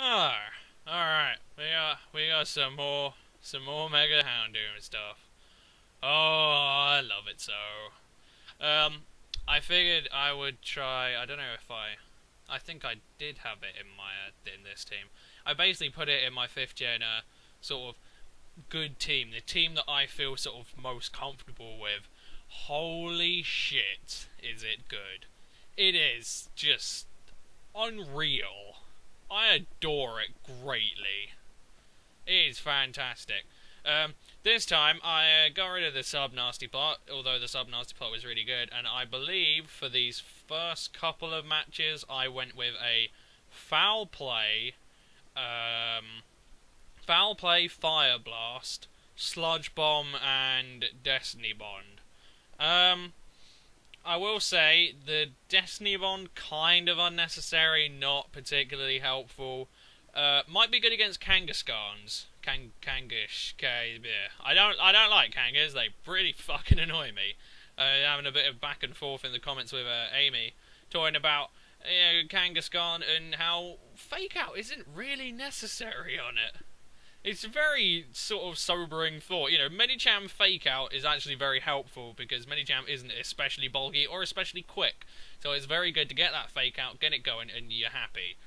Oh, alright. We got some more Mega Houndoom stuff. Oh, I love it so. I figured I would try. I don't know if I think I did have it in my in this team. I basically put it in my 5th gen sort of good team, the team that I feel sort of most comfortable with. Holy shit, is it good? It is just unreal. I adore it greatly. It is fantastic. This time I got rid of the sub-nasty plot, although the sub-nasty plot was really good, and I believe for these first couple of matches I went with a foul play, fire blast, sludge bomb, and destiny bond. I will say the destiny bond kind of unnecessary, not particularly helpful. Might be good against Kangaskhan's. Kangish. I don't like Kangas. They pretty fucking annoy me. Having a bit of back and forth in the comments with Amy, talking about Kangaskhan and how fake out isn't really necessary on it. It's a very sort of sobering thought. You know, Medicham fake out is actually very helpful because Medicham isn't especially bulky or especially quick. So it's very good to get that fake out, get it going, and you're happy.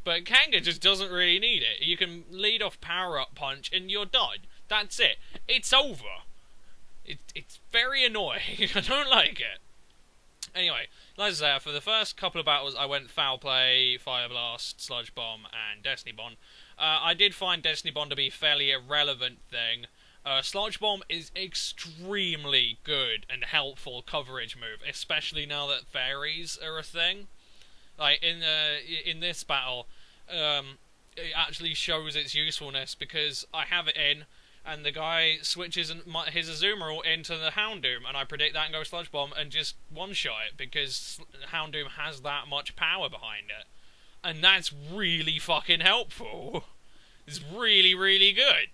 But Kanga just doesn't really need it. You can lead off power-up punch and you're done. That's it. It's over. It's very annoying. I don't like it. Anyway, like I say, for the first couple of battles I went Foul Play, Fire Blast, Sludge Bomb, and Destiny Bond. I did find Destiny Bond to be a fairly irrelevant thing. Sludge Bomb is extremely good and helpful coverage move, especially now that fairies are a thing. Like, in this battle, it actually shows its usefulness because I have it in, and the guy switches his Azumarill into the Houndoom, and I predict that and go Sludge Bomb and just one-shot it because Houndoom has that much power behind it. And that's really fucking helpful. It's really, really good.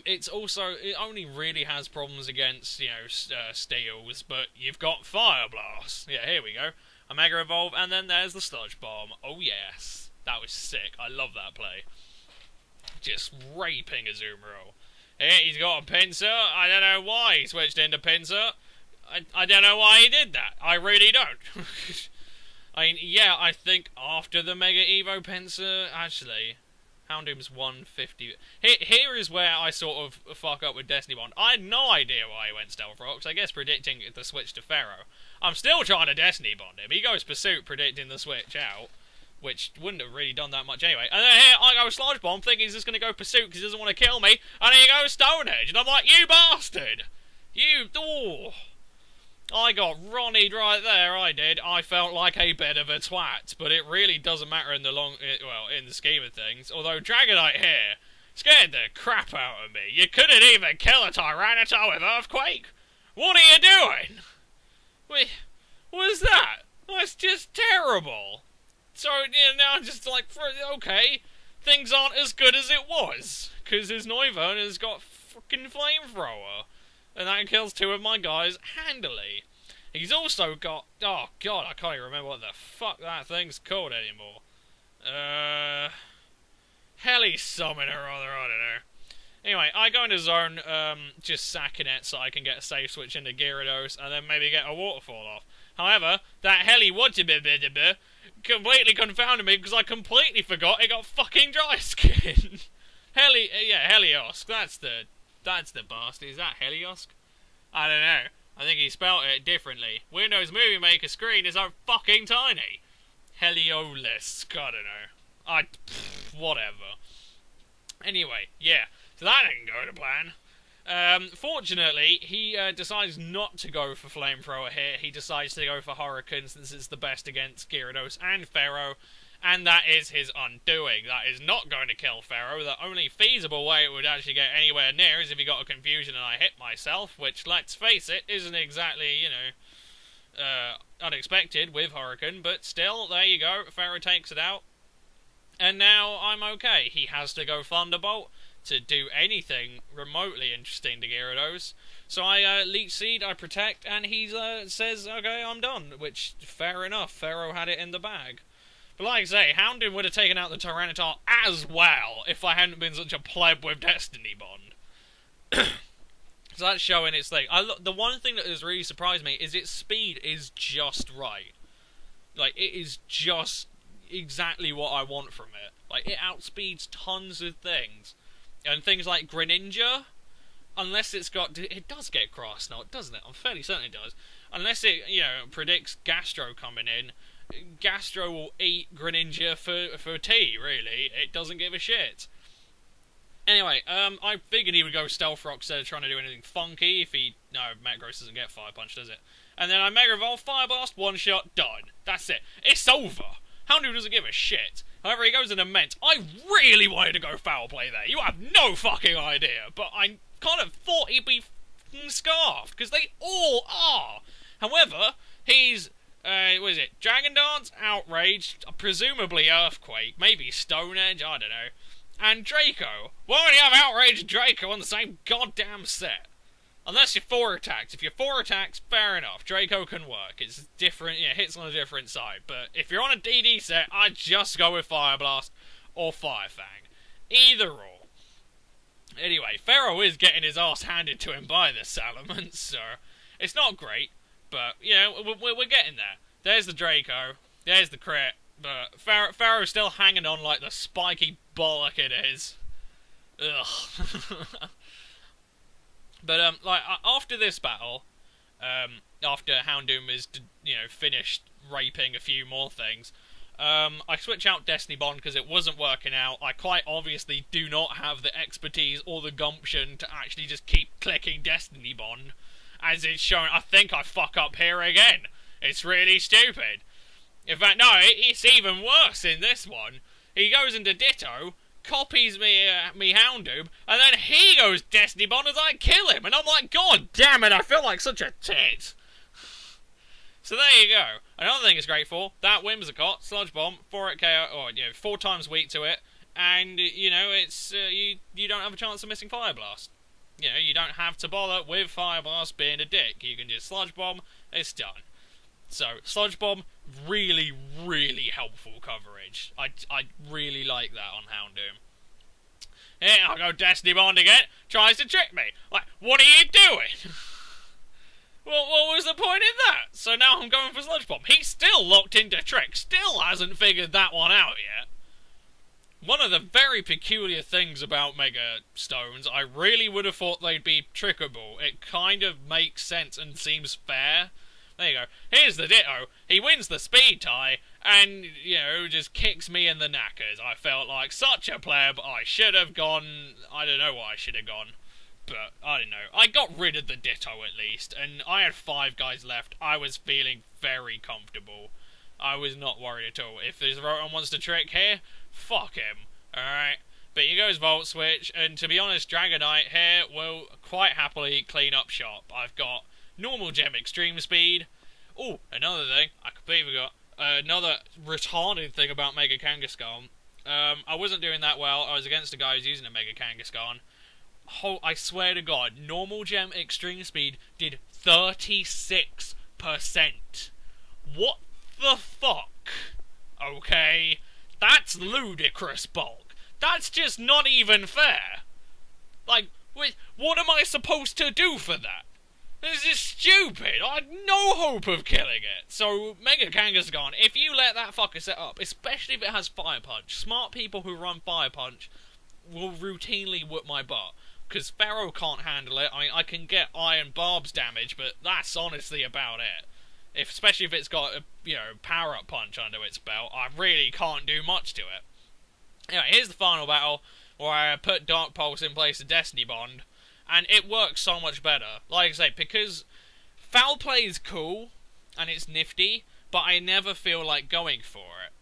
It's also, it only really has problems against, you know, steals, but you've got Fire Blast. Yeah, here we go. A Mega Evolve, and then there's the Sludge Bomb. Oh yes, that was sick. I love that play. Just raping Azumarill. Here, he's got a pincer. I don't know why he switched into pincer. I don't know why he did that. I really don't. I mean, yeah, I think after the Mega Evo pincer, actually, Houndoom's 150. Here is where I sort of fuck up with Destiny Bond. I had no idea why he went Stealth Rocks. I guess predicting the switch to Pharaoh. I'm still trying to Destiny Bond him. He goes Pursuit predicting the switch out, which wouldn't have really done that much anyway. And then here I go Sludge Bomb thinking he's just going to go Pursuit because he doesn't want to kill me. And then he goes Stonehenge. And I'm like, you bastard! You... Oh... I got Ronnied right there, I did. I felt like a bit of a twat, but it really doesn't matter in the in the scheme of things. Although Dragonite here scared the crap out of me. You couldn't even kill a Tyranitar with Earthquake. What are you doing? Wait, what is that? That's just terrible. So now I'm just like, okay, things aren't as good as it was because his Noivern has got fucking Flamethrower. And that kills 2 of my guys handily. He's also got... Oh, God, I can't even remember what the fuck that thing's called anymore. Heli Summoner or other, I don't know. Anyway, I go into zone, just sacking it so I can get a safe switch into Gyarados and then maybe get a waterfall off. However, that Heli Wouldve completely confounded me because I completely forgot it got fucking dry skin. Helios. That's the bastard. Is that Heliosk? I don't know. I think he spelt it differently. Windows Movie Maker screen is so fucking tiny. Heliolisk. I don't know. Whatever. Anyway, yeah. So that didn't go to plan. Fortunately, he decides not to go for Flamethrower here. He decides to go for Hurricane since it's the best against Gyarados and Pharaoh. And that is his undoing. That is not going to kill Pharaoh. The only feasible way it would actually get anywhere near is if he got a confusion and I hit myself, which, let's face it, isn't exactly, you know, unexpected with Hurricane. But still, there you go. Pharaoh takes it out. And now I'm okay. He has to go Thunderbolt to do anything remotely interesting to Gyarados. So I Leech Seed, I Protect, and he says, okay, I'm done. Which, fair enough. Pharaoh had it in the bag. But like I say, Houndoom would have taken out the Tyranitar as well if I hadn't been such a pleb with Destiny Bond. So that's showing its thing. The one thing that has really surprised me is its speed is just right. Like, it is just exactly what I want from it. Like, it outspeeds tons of things. And things like Greninja, unless it's got... It does get Grass Knot, doesn't it? I'm fairly certain it does. Unless it, you know, predicts Gastro coming in, Gastro will eat Greninja for tea, really. It doesn't give a shit. Anyway, I figured he would go Stealth Rock instead of trying to do anything funky if he... No, Metagross doesn't get Fire Punch, does it? And then I Mega Evolve, Fire Blast, one shot, done. That's it. It's over. Houndoom doesn't give a shit. However, he goes in Immense. I really wanted to go Foul Play there. You have no fucking idea. But I kind of thought he'd be Scarfed, because they all are. However, he's... what is it? Dragon Dance, Outrage, presumably Earthquake, maybe Stone Edge, I don't know. And Draco. Why don't you have Outrage and Draco on the same goddamn set? Unless you're 4 attacks. If you're 4 attacks, fair enough. Draco can work. It's different, yeah, hits on a different side. But if you're on a DD set, I'd just go with Fire Blast or Fire Fang. Either or. Anyway, Pharaoh is getting his ass handed to him by the Salamence, so it's not great. But, you know, we're getting there. There's the Draco. There's the crit. But Pharaoh's still hanging on like the spiky bollock it is. Ugh. But, like, after this battle, after Houndoom is, you know, finished raping a few more things, I switch out Destiny Bond because it wasn't working out. I quite obviously do not have the expertise or the gumption to actually just keep clicking Destiny Bond. As it's shown, I think I fuck up here again. It's really stupid. In fact, no, it's even worse in this one. He goes into Ditto, copies me Houndoom, and then he goes Destiny Bond as I kill him, and I'm like, God damn it, I feel like such a tit. So there you go. Another thing it's great for, that Whimsicott, Sludge Bomb, 4 at KO, or, you know, 4 times weak to it, and, you know, it's, you don't have a chance of missing Fire Blast. You know, you don't have to bother with Fire Blast being a dick. You can just Sludge Bomb, it's done. So, Sludge Bomb, really, really helpful coverage. I really like that on Houndoom. Yeah, I'll go Destiny Bond again, tries to trick me. Like, what are you doing? Well, what was the point in that? So now I'm going for Sludge Bomb. He's still locked into Trick, still hasn't figured that one out yet. One of the very peculiar things about Mega Stones, I really would have thought they'd be trickable. It kind of makes sense and seems fair. There you go. Here's the Ditto. He wins the speed tie, and, you know, just kicks me in the knackers. I felt like such a pleb. I should have gone... I don't know what I should have gone. But, I don't know. I got rid of the Ditto, at least, and I had 5 guys left. I was feeling very comfortable. I was not worried at all. If this Rotom wants to trick here, fuck him. Alright? But he goes Volt Switch, and to be honest, Dragonite here will quite happily clean up shop. I've got normal gem extreme speed. Oh, another thing, I completely forgot. Another retarded thing about Mega Kangaskhan. I wasn't doing that well. I was against a guy who's using a Mega Kangaskhan. Oh, I swear to God, normal gem extreme speed did 36%. What the fuck? Okay, that's ludicrous bulk. That's just not even fair. Like, what am I supposed to do for that? This is stupid. I had no hope of killing it. So, Mega Kangaskhan, if you let that fucker set up, especially if it has Fire Punch, smart people who run Fire Punch will routinely whoop my butt. Because Pharaoh can't handle it. I mean, I can get Iron Barb's damage, but that's honestly about it. Especially if it's got a, you know, power-up punch under its belt, I really can't do much to it. Anyway, here's the final battle, where I put Dark Pulse in place of Destiny Bond, and it works so much better. Like I say, because Foul Play is cool, and it's nifty, but I never feel like going for it.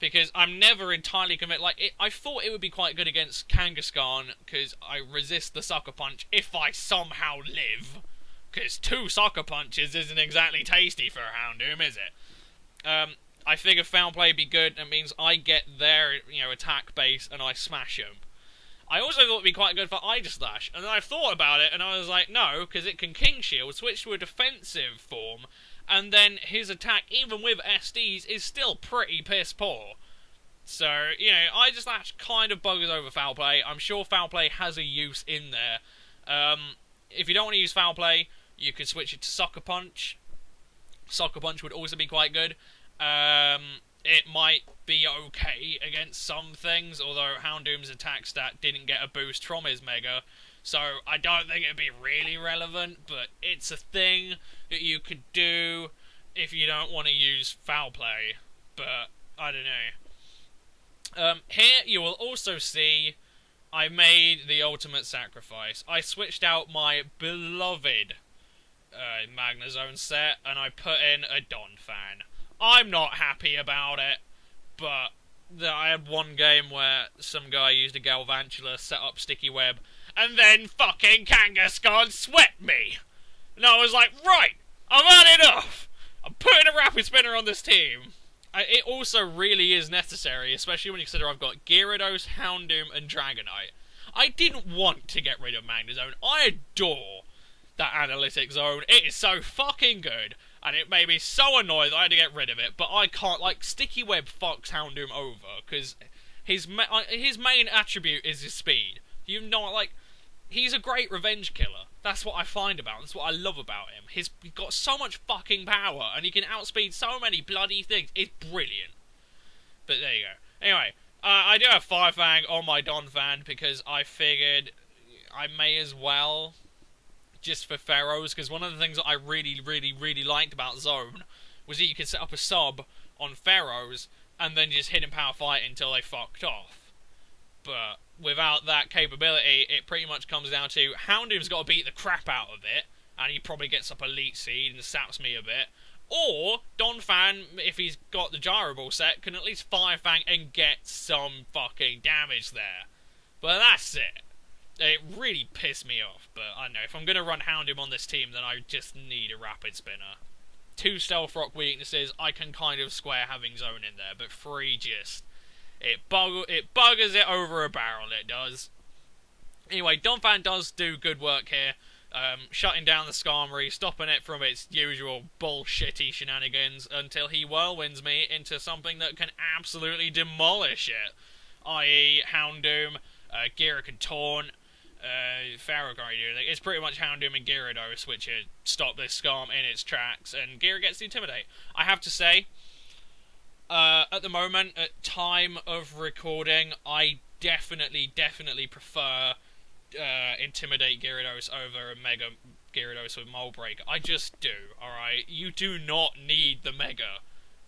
Because I'm never entirely convinced. Like, I thought it would be quite good against Kangaskhan, because I resist the Sucker Punch if I somehow live. Because 2 Sucker Punches isn't exactly tasty for a Houndoom, is it? I figure Foul Play would be good. That means I get their, you know, attack base and I smash them. I also thought it would be quite good for Ida Slash, and then I thought about it and I was like, no, because it can King Shield, switch to a defensive form, and then his attack, even with SDs, is still pretty piss poor. So, you know, Idle Slash kind of buggers over Foul Play. I'm sure Foul Play has a use in there. If you don't want to use Foul Play, you could switch it to Sucker Punch. Sucker Punch would also be quite good. It might be okay against some things, although Houndoom's attack stat didn't get a boost from his Mega, so I don't think it'd be really relevant, but it's a thing that you could do if you don't want to use Foul Play, but I don't know. Here you will also see I made the ultimate sacrifice. I switched out my beloved Magnezone set, and I put in a Donphan. I'm not happy about it, but I had one game where some guy used a Galvantula, set up Sticky Web, and then fucking Kangaskhan swept me! And I was like, right, I've had enough! I'm putting a Rapid Spinner on this team! It also really is necessary, especially when you consider I've got Gyarados, Houndoom, and Dragonite. I didn't want to get rid of Magnezone. I adore that Analytic Zone. It is so fucking good. And it made me so annoyed that I had to get rid of it. But I can't, like, Sticky Web fucks Houndoom over. Because his main attribute is his speed. You know, like, he's a great revenge killer. That's what I find about him. That's what I love about him. He's got so much fucking power. And he can outspeed so many bloody things. It's brilliant. But there you go. Anyway, I do have Firefang on my Donphan. Because I figured I may as well, just for Pharaohs, because one of the things that I really liked about Zone was that you could set up a sub on Pharaohs and then just hit and power fight until they fucked off. But without that capability, it pretty much comes down to Houndoom's got to beat the crap out of it, and he probably gets up Elite Seed and saps me a bit. Or Donphan, if he's got the Gyro Ball set, can at least Firefang and get some fucking damage there. But that's it. It really pissed me off, but I don't know. If I'm going to run Houndoom on this team, then I just need a Rapid Spinner. 2 Stealth Rock weaknesses, I can kind of square having Zone in there, but 3 just... It buggers it over a barrel, it does. Anyway, Donphan does do good work here, shutting down the Skarmory, stopping it from its usual bullshitty shenanigans, until he whirlwinds me into something that can absolutely demolish it. I.e. Houndoom, Gira can taunt, Pharaoh can't really do anything. It's pretty much Houndoom and Gyarados which stop this Skarm in its tracks, and Gira gets to Intimidate. I have to say, at the moment, at time of recording, I definitely prefer Intimidate Gyarados over a Mega Gyarados with Mold Breaker. I just do, alright? You do not need the Mega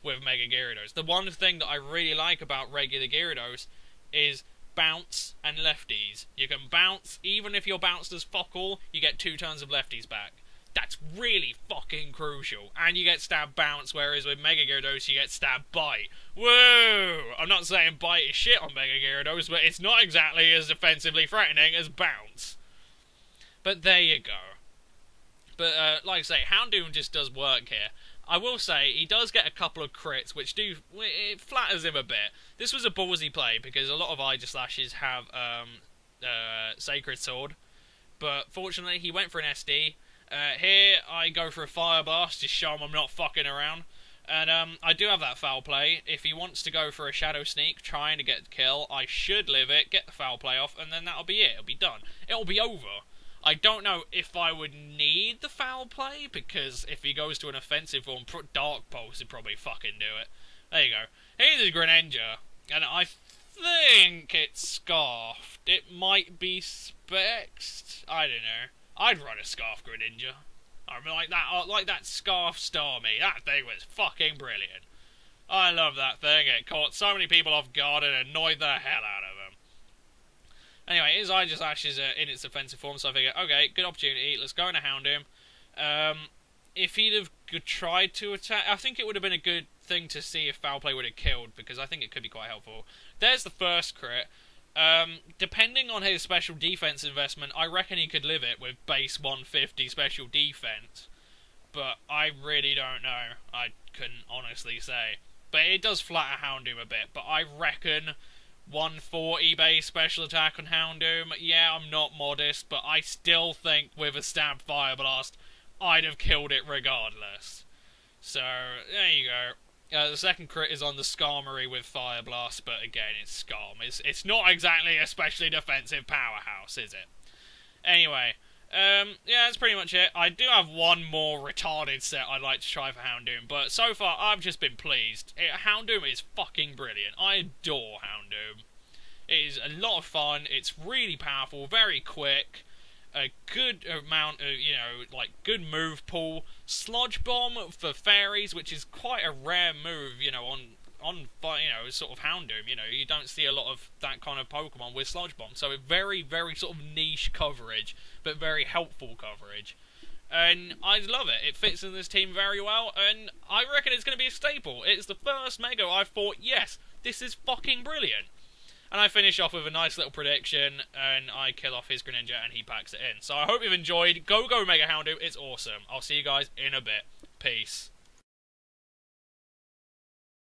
with Mega Gyarados. The one thing that I really like about regular Gyarados is bounce and lefties. You can bounce, even if you're bounced as fuck all, you get 2 turns of lefties back. That's really fucking crucial. And you get stab bounce, whereas with Mega Gyarados you get stab bite. Woo! I'm not saying bite is shit on Mega Gyarados, but it's not exactly as defensively threatening as bounce. But there you go. But like I say, Houndoom just does work here. I will say, he does get a couple of crits, which it flatters him a bit. This was a ballsy play, because a lot of Idle Slashes have Sacred Sword. But fortunately, he went for an SD. Here, I go for a Fire Blast, just show him I'm not fucking around. And I do have that Foul Play. If he wants to go for a Shadow Sneak, trying to get the kill, I should live it, get the Foul Play off, and then that'll be it. It'll be done. It'll be over. I don't know if I would need the Foul Play, because if he goes to an offensive form, Dark Pulse would probably fucking do it. There you go. Here's a Greninja, and I think it's Scarfed. It might be Spexed. I don't know. I'd run a Scarf Greninja. I mean, like that Scarf Starmie. That thing was fucking brilliant. I love that thing. It caught so many people off guard and annoyed the hell out of them. Anyway, his Idle Slash is in its offensive form, so I figure, okay, good opportunity. Let's go into Houndoom. If he'd have tried to attack, I think it would have been a good thing to see if Foul Play would have killed, because I think it could be quite helpful. There's the first crit. Depending on his special defense investment, I reckon he could live it with base 150 special defense. But I really don't know. I couldn't honestly say. But it does flatter Houndoom a bit. But I reckon 140 base special attack on Houndoom. Yeah, I'm not modest, but I still think with a Stab Fire Blast, I'd have killed it regardless. So, there you go. The second crit is on the Skarmory with Fire Blast, but again, it's Skarm. It's not exactly a specially defensive powerhouse, is it? Anyway, yeah, that's pretty much it. I do have one more retarded set I'd like to try for Houndoom, but so far I've just been pleased. Houndoom is fucking brilliant. I adore Houndoom. It is a lot of fun. It's really powerful, very quick. A good amount of, like, good move pool. Sludge Bomb for fairies, which is quite a rare move, on sort of Houndoom. You don't see a lot of that kind of Pokemon with Sludge Bomb. So very, very sort of niche coverage, but very helpful coverage. And I love it. It fits in this team very well, and I reckon it's going to be a staple. It's the first Mega I've thought, yes, this is fucking brilliant. And I finish off with a nice little prediction, and I kill off his Greninja, and he packs it in. So I hope you've enjoyed. Go Mega Houndoom. It's awesome. I'll see you guys in a bit. Peace.